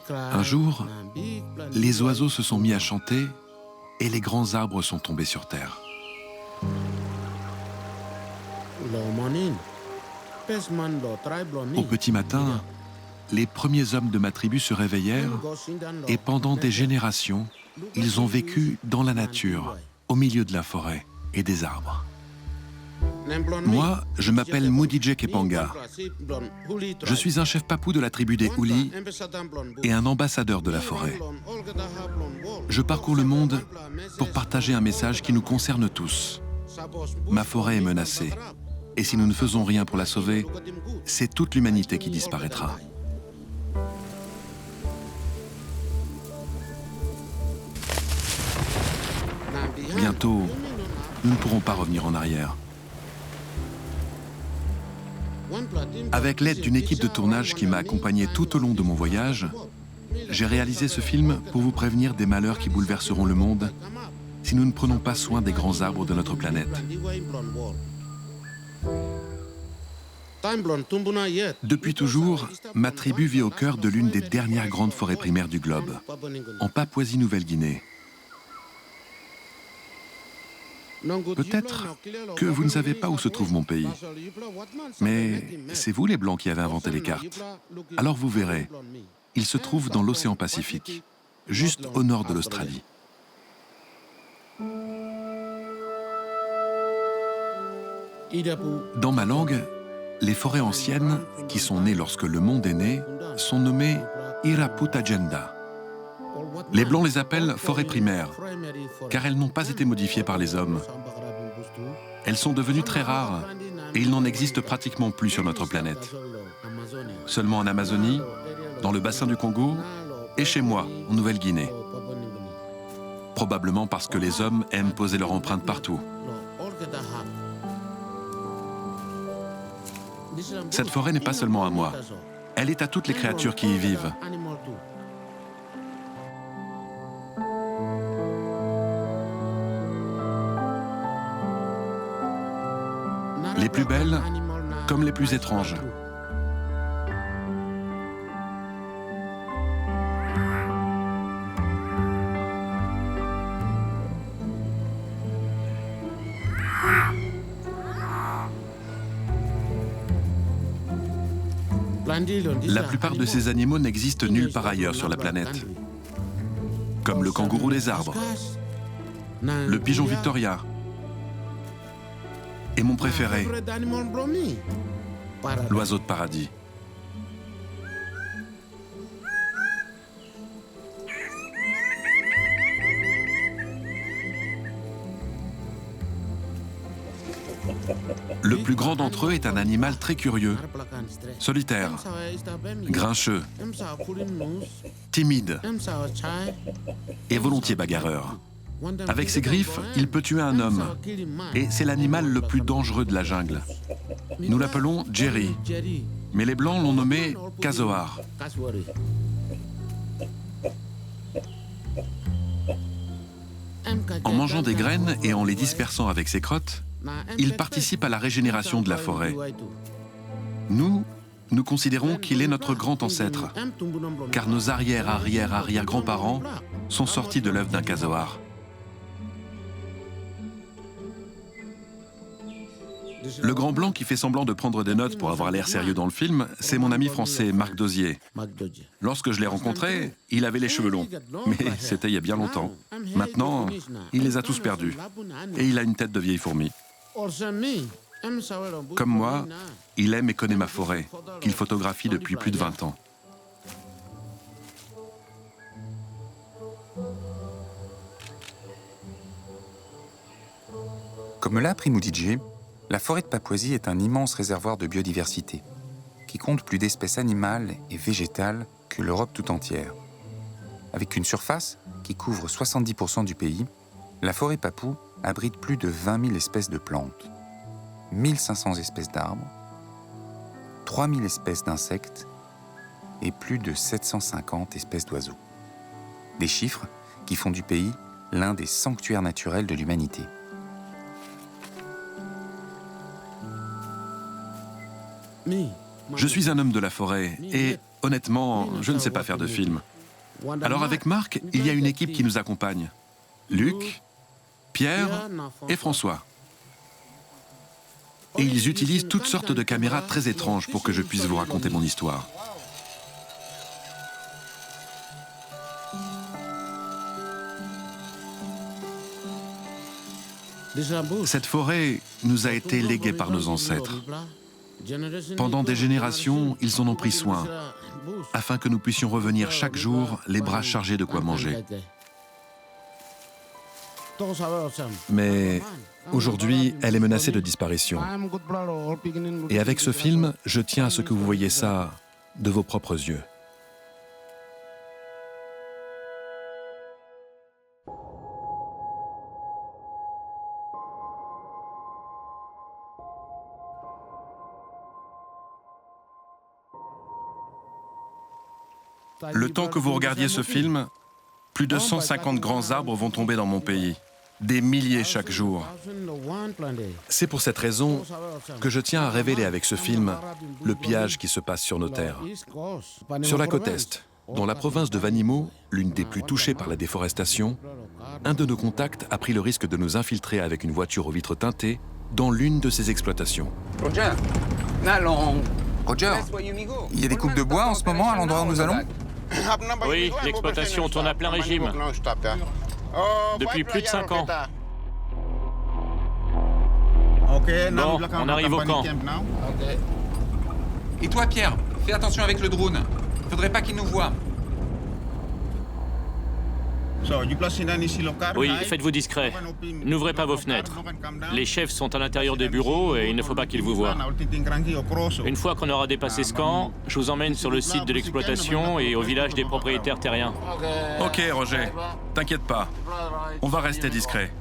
Un jour, les oiseaux se sont mis à chanter et les grands arbres sont tombés sur terre. Au petit matin, les premiers hommes de ma tribu se réveillèrent et pendant des générations, ils ont vécu dans la nature, au milieu de la forêt et des arbres. Moi, je m'appelle Mudije Kepanga. Je suis un chef papou de la tribu des Huli et un ambassadeur de la forêt. Je parcours le monde pour partager un message qui nous concerne tous. Ma forêt est menacée, et si nous ne faisons rien pour la sauver, c'est toute l'humanité qui disparaîtra. Bientôt, nous ne pourrons pas revenir en arrière. Avec l'aide d'une équipe de tournage qui m'a accompagné tout au long de mon voyage, j'ai réalisé ce film pour vous prévenir des malheurs qui bouleverseront le monde si nous ne prenons pas soin des grands arbres de notre planète. Depuis toujours, ma tribu vit au cœur de l'une des dernières grandes forêts primaires du globe, en Papouasie-Nouvelle-Guinée. Peut-être que vous ne savez pas où se trouve mon pays, mais c'est vous les Blancs qui avez inventé les cartes. Alors vous verrez, il se trouve dans l'océan Pacifique, juste au nord de l'Australie. Dans ma langue, les forêts anciennes, qui sont nées lorsque le monde est né, sont nommées Iraputagenda. Les Blancs les appellent forêts primaires, car elles n'ont pas été modifiées par les hommes. Elles sont devenues très rares, et il n'en existe pratiquement plus sur notre planète. Seulement en Amazonie, dans le bassin du Congo, et chez moi, en Nouvelle-Guinée. Probablement parce que les hommes aiment poser leur empreinte partout. Cette forêt n'est pas seulement à moi, elle est à toutes les créatures qui y vivent. Les plus belles, comme les plus étranges. La plupart de ces animaux n'existent nulle part ailleurs sur la planète. Comme le kangourou des arbres, le pigeon Victoria, et mon préféré, l'oiseau de paradis. Le plus grand d'entre eux est un animal très curieux, solitaire, grincheux, timide et volontiers bagarreur. Avec ses griffes, il peut tuer un homme, et c'est l'animal le plus dangereux de la jungle. Nous l'appelons Jerry, mais les Blancs l'ont nommé Casoar. En mangeant des graines et en les dispersant avec ses crottes, il participe à la régénération de la forêt. Nous considérons qu'il est notre grand ancêtre, car nos arrière-arrière-arrière-grands-parents sont sortis de l'œuf d'un casoar. Le grand blanc qui fait semblant de prendre des notes pour avoir l'air sérieux dans le film, c'est mon ami français Marc Dozier. Lorsque je l'ai rencontré, il avait les cheveux longs, mais c'était il y a bien longtemps. Maintenant, il les a tous perdus, et il a une tête de vieille fourmi. Comme moi, il aime et connaît ma forêt, qu'il photographie depuis plus de 20 ans. Comme l'a appris Mudije, la forêt de Papouasie est un immense réservoir de biodiversité, qui compte plus d'espèces animales et végétales que l'Europe tout entière. Avec une surface qui couvre 70% du pays, la forêt papou abrite plus de 20 000 espèces de plantes, 1500 espèces d'arbres, 3000 espèces d'insectes et plus de 750 espèces d'oiseaux. Des chiffres qui font du pays l'un des sanctuaires naturels de l'humanité. Je suis un homme de la forêt et, honnêtement, je ne sais pas faire de film. Alors avec Marc, il y a une équipe qui nous accompagne. Luc, Pierre et François. Et ils utilisent toutes sortes de caméras très étranges pour que je puisse vous raconter mon histoire. Cette forêt nous a été léguée par nos ancêtres. Pendant des générations, ils en ont pris soin, afin que nous puissions revenir chaque jour les bras chargés de quoi manger. Mais aujourd'hui, elle est menacée de disparition. Et avec ce film, je tiens à ce que vous voyez ça de vos propres yeux. Le temps que vous regardiez ce film, plus de 150 grands arbres vont tomber dans mon pays. Des milliers chaque jour. C'est pour cette raison que je tiens à révéler avec ce film le pillage qui se passe sur nos terres. Sur la côte Est, dans la province de Vanimo, l'une des plus touchées par la déforestation, un de nos contacts a pris le risque de nous infiltrer avec une voiture aux vitres teintées dans l'une de ces exploitations. Roger, il y a des coupes de bois en ce moment à l'endroit où nous allons? Oui, l'exploitation tourne à plein régime. Depuis plus de 5 ans. Bon, on arrive au camp. Et toi, Pierre, fais attention avec le drone. Faudrait pas qu'il nous voie. Oui, faites-vous discret. N'ouvrez pas vos fenêtres. Les chefs sont à l'intérieur des bureaux et il ne faut pas qu'ils vous voient. Une fois qu'on aura dépassé ce camp, je vous emmène sur le site de l'exploitation et au village des propriétaires terriens. Ok, Roger, t'inquiète pas. On va rester discret.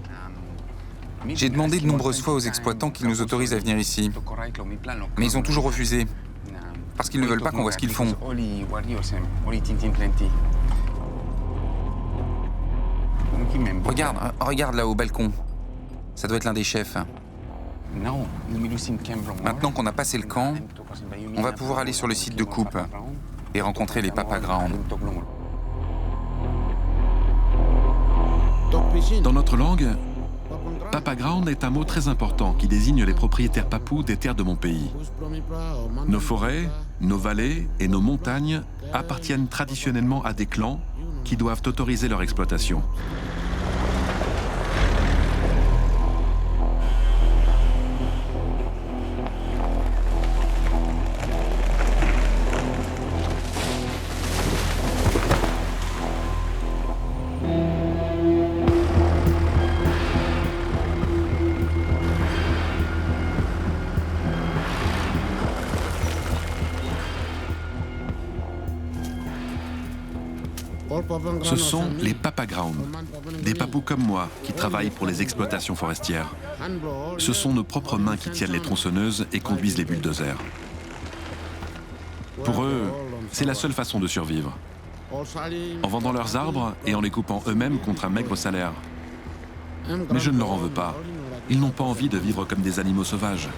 J'ai demandé de nombreuses fois aux exploitants qu'ils nous autorisent à venir ici. Mais ils ont toujours refusé. Parce qu'ils ne veulent pas qu'on voit ce qu'ils font. Regarde là au balcon. Ça doit être l'un des chefs. Maintenant qu'on a passé le camp, on va pouvoir aller sur le site de coupe et rencontrer les Papa Ground. Dans notre langue, Papa Ground est un mot très important qui désigne les propriétaires papous des terres de mon pays. Nos forêts, nos vallées et nos montagnes appartiennent traditionnellement à des clans qui doivent autoriser leur exploitation. Ce sont les Papa Ground, des papous comme moi qui travaillent pour les exploitations forestières. Ce sont nos propres mains qui tiennent les tronçonneuses et conduisent les bulldozers. Pour eux, c'est la seule façon de survivre. En vendant leurs arbres et en les coupant eux-mêmes contre un maigre salaire. Mais je ne leur en veux pas. Ils n'ont pas envie de vivre comme des animaux sauvages.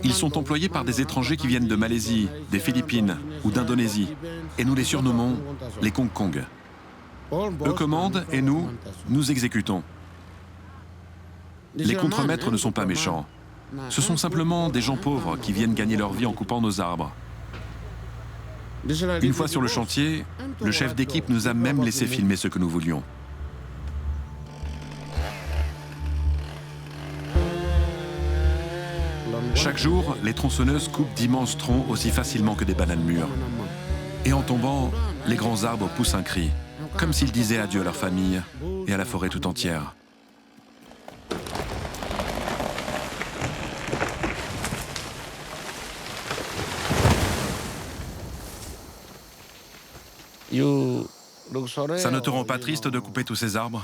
Ils sont employés par des étrangers qui viennent de Malaisie, des Philippines ou d'Indonésie, et nous les surnommons les Kong Kong. Eux commandent et nous exécutons. Les contremaîtres ne sont pas méchants. Ce sont simplement des gens pauvres qui viennent gagner leur vie en coupant nos arbres. Une fois sur le chantier, le chef d'équipe nous a même laissé filmer ce que nous voulions. Chaque jour, les tronçonneuses coupent d'immenses troncs aussi facilement que des bananes mûres. Et en tombant, les grands arbres poussent un cri, comme s'ils disaient adieu à leur famille et à la forêt tout entière. Ça ne te rend pas triste de couper tous ces arbres?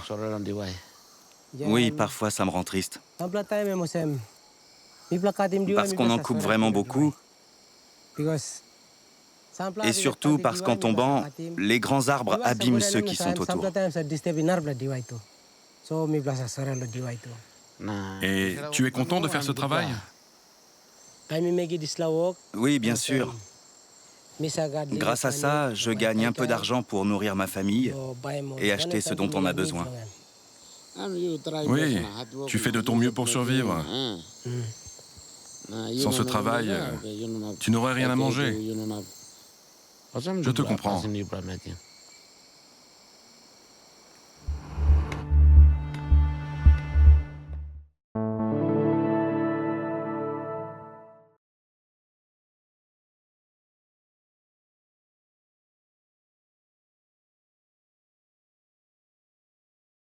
Oui, parfois ça me rend triste. Parce qu'on en coupe vraiment beaucoup. Et surtout parce qu'en tombant, les grands arbres abîment ceux qui sont autour. Et tu es content de faire ce travail? Oui, bien sûr. Grâce à ça, je gagne un peu d'argent pour nourrir ma famille et acheter ce dont on a besoin. Oui, tu fais de ton mieux pour survivre. Sans ce travail, tu n'aurais rien à manger. Je te comprends.